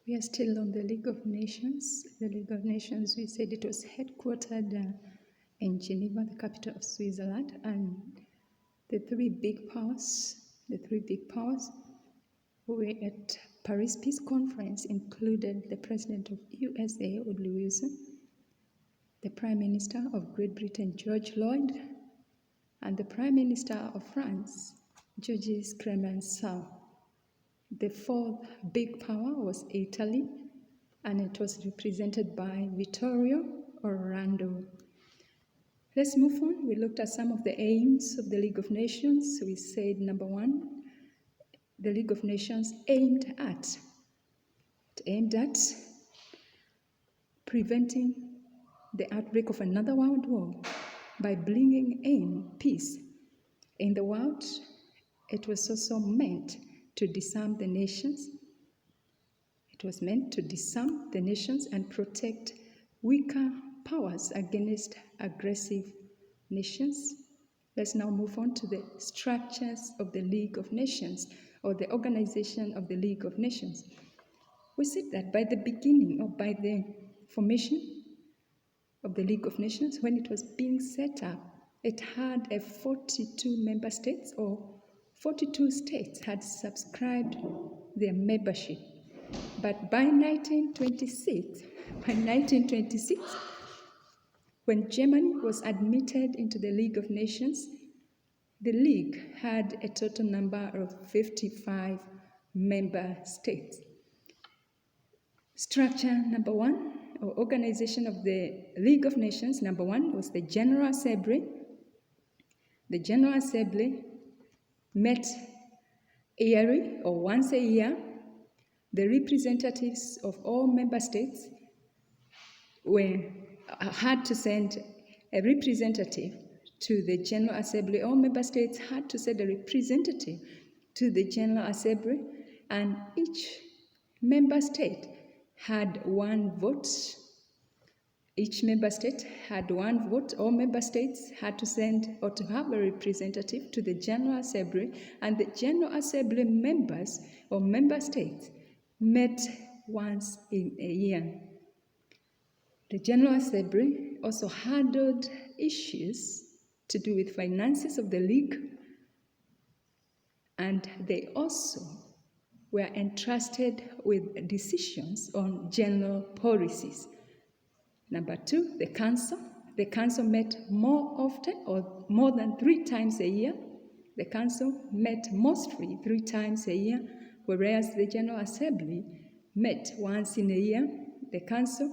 We are still on the League of Nations. The League of Nations, we said it was headquartered in Geneva, the capital of Switzerland, and the three big powers who were at Paris Peace Conference included the President of USA, Woodrow Wilson, the Prime Minister of Great Britain, George Lloyd, and the Prime Minister of France, Georges Clemenceau. The fourth big power was Italy, and it was represented by Vittorio Orlando. Let's move on. We looked at some of the aims of the League of Nations. We said, number one, the League of Nations aimed at preventing the outbreak of another world war by bringing in peace in the world. It was also meant to disarm the nations. It was meant to disarm the nations and protect weaker powers against aggressive nations. Let's now move on to the structures of the League of Nations, or the organization of the League of Nations. We said that by the beginning, or by the formation of the League of Nations, when it was being set up, it had 42 member states, or 42 states had subscribed their membership. But by 1926, when Germany was admitted into the League of Nations, the League had a total number of 55 member states. Structure number one, or organization of the League of Nations, number one was the General Assembly. The General Assembly met yearly, or once a year. The representatives of all member states had to send a representative to the General Assembly. All member states had to send a representative to the General Assembly, and each member state had one vote. Each member state had one vote. All member states had to send or to have a representative to the General Assembly, and the General Assembly members or member states met once in a year. The General Assembly also handled issues to do with finances of the League, and they also were entrusted with decisions on general policies. Number two, the Council. The Council met more often, or more than 3 times a year. The Council met mostly 3 times a year, whereas the General Assembly met once in a year. The Council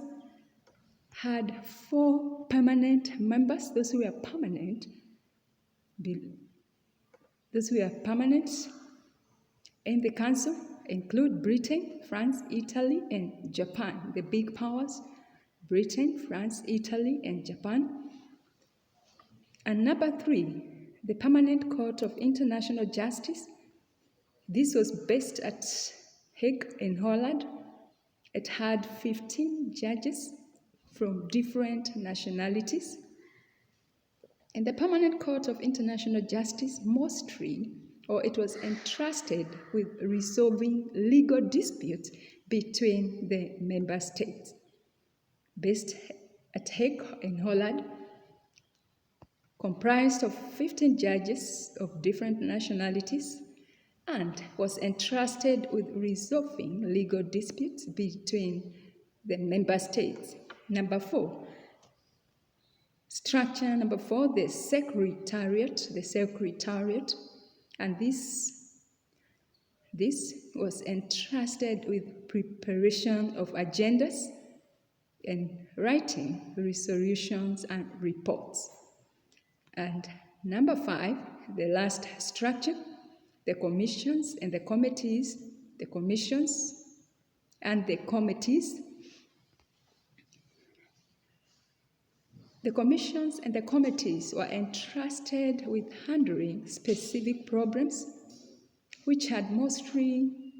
had 4 permanent members. Those who were permanent in the Council include Britain, France, Italy, and Japan, the big powers. Britain, France, Italy, and Japan. And number 3, the Permanent Court of International Justice. This was based at Hague in Holland. It had 15 judges from different nationalities. And the Permanent Court of International Justice it was entrusted with resolving legal disputes between the member states. Based at Hague in Holland, comprised of 15 judges of different nationalities, and was entrusted with resolving legal disputes between the member states. Number 4, structure number 4, the Secretariat, and this was entrusted with preparation of agendas and writing resolutions and reports. And number 5, the last structure, the commissions and the committees. The commissions and the committees. The commissions and the committees were entrusted with handling specific problems which had mostly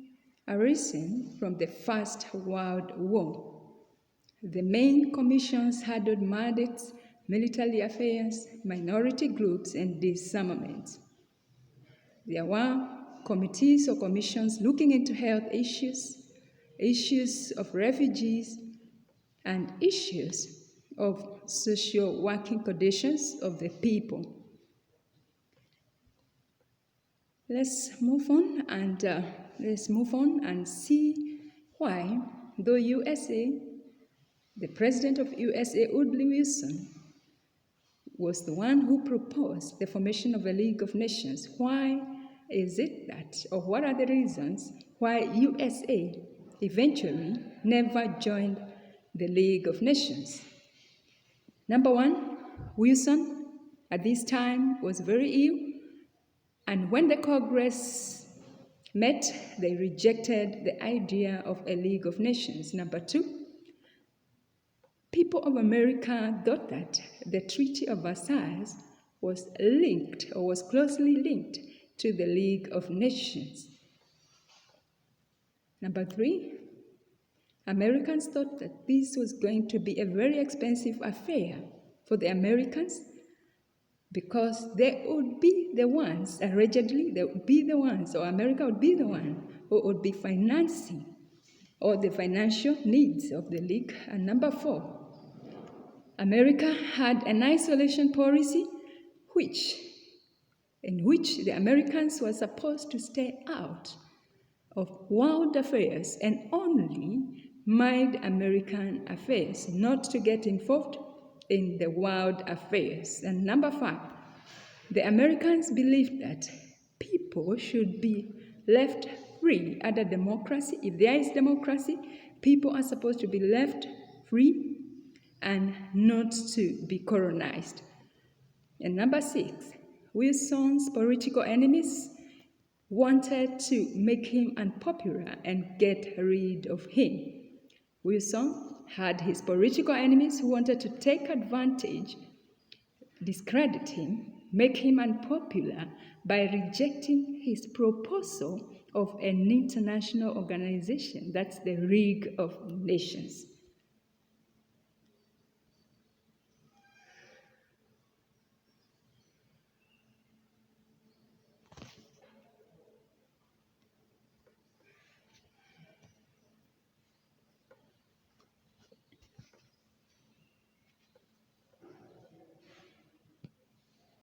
arisen from the First World War. The main commissions handled mandates, military affairs, minority groups, and disarmament. There were committees or commissions looking into health issues, issues of refugees, and issues of social working conditions of the people. Let's move on and see why, though the president of USA, Woodrow Wilson, was the one who proposed the formation of a League of Nations. Why is it that, or what are the reasons why USA eventually never joined the League of Nations? Number one, Wilson at this time was very ill, and when the Congress met, they rejected the idea of a League of Nations. Number two, people of America thought that the Treaty of Versailles was closely linked to the League of Nations. Number three, Americans thought that this was going to be a very expensive affair for the Americans because they would be the ones, allegedly, they would be the ones, or America would be the one who would be financing all the financial needs of the League. And number four, America had an isolation policy in which the Americans were supposed to stay out of world affairs and only mind American affairs, not to get involved in the world affairs. And number five, the Americans believed that people should be left free under democracy. If there is democracy, people are supposed to be left free and not to be colonized. And number six, Wilson's political enemies wanted to make him unpopular and get rid of him. Wilson had his political enemies who wanted to take advantage, discredit him, make him unpopular by rejecting his proposal of an international organization, that's the League of Nations.